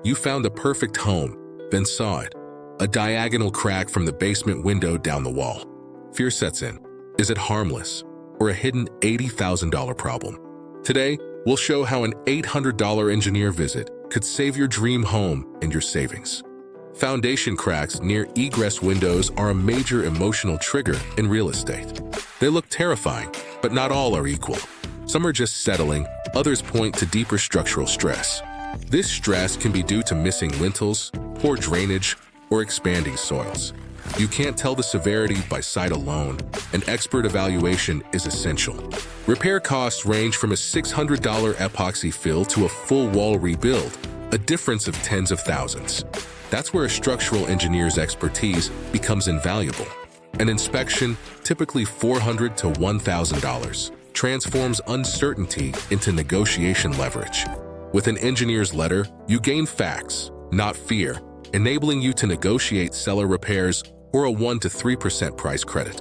You found the perfect home, then saw it. A diagonal crack from the basement window down the wall. Fear sets in. Is it harmless or a hidden $80,000 problem? Today, we'll show how an $800 engineer visit could save your dream home and your savings. Foundation cracks near egress windows are a major emotional trigger in real estate. They look terrifying, but not all are equal. Some are just settling, others point to deeper structural stress. This stress can be due to missing lintels, poor drainage, or expanding soils. You can't tell the severity by sight alone. An expert evaluation is essential. Repair costs range from a $600 epoxy fill to a full wall rebuild, a difference of tens of thousands. That's where a structural engineer's expertise becomes invaluable. An inspection, typically $400 to $1,000, transforms uncertainty into negotiation leverage. With an engineer's letter, you gain facts, not fear, enabling you to negotiate seller repairs or a 1 to 3% price credit.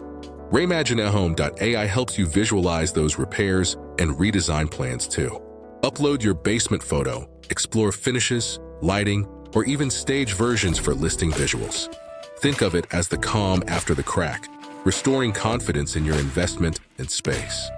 ReimagineHome.ai helps you visualize those repairs and redesign plans too. Upload your basement photo, explore finishes, lighting, or even stage versions for listing visuals. Think of it as the calm after the crack, restoring confidence in your investment and space.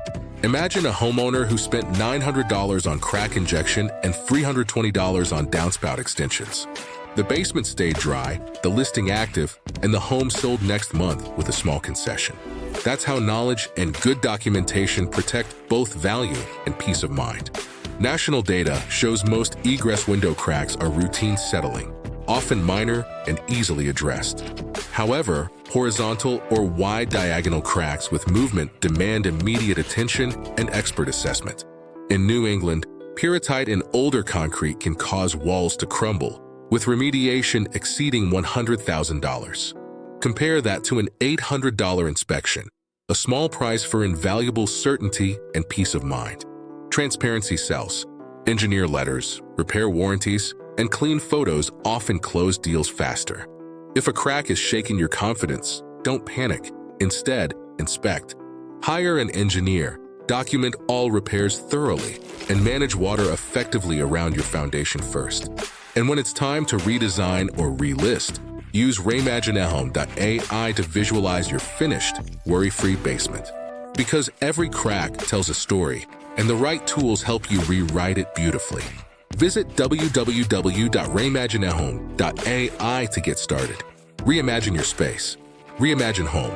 Imagine a homeowner who spent $900 on crack injection and $320 on downspout extensions. The basement stayed dry, the listing active, and the home sold next month with a small concession. That's how knowledge and good documentation protect both value and peace of mind. National data shows most egress window cracks are routine settling, often minor and easily addressed. However, horizontal or wide diagonal cracks with movement demand immediate attention and expert assessment. In New England, pyrrhotite in older concrete can cause walls to crumble, with remediation exceeding $100,000. Compare that to an $800 inspection, a small price for invaluable certainty and peace of mind. Transparency sells. Engineer letters, repair warranties, and clean photos often close deals faster. If a crack is shaking your confidence, don't panic. Instead, inspect. Hire an engineer, document all repairs thoroughly, and manage water effectively around your foundation first. And when it's time to redesign or relist, use ReimagineHome.ai to visualize your finished, worry-free basement. Because every crack tells a story, and the right tools help you rewrite it beautifully. Visit www.ReimagineHome.ai to get started. Reimagine your space. Reimagine home.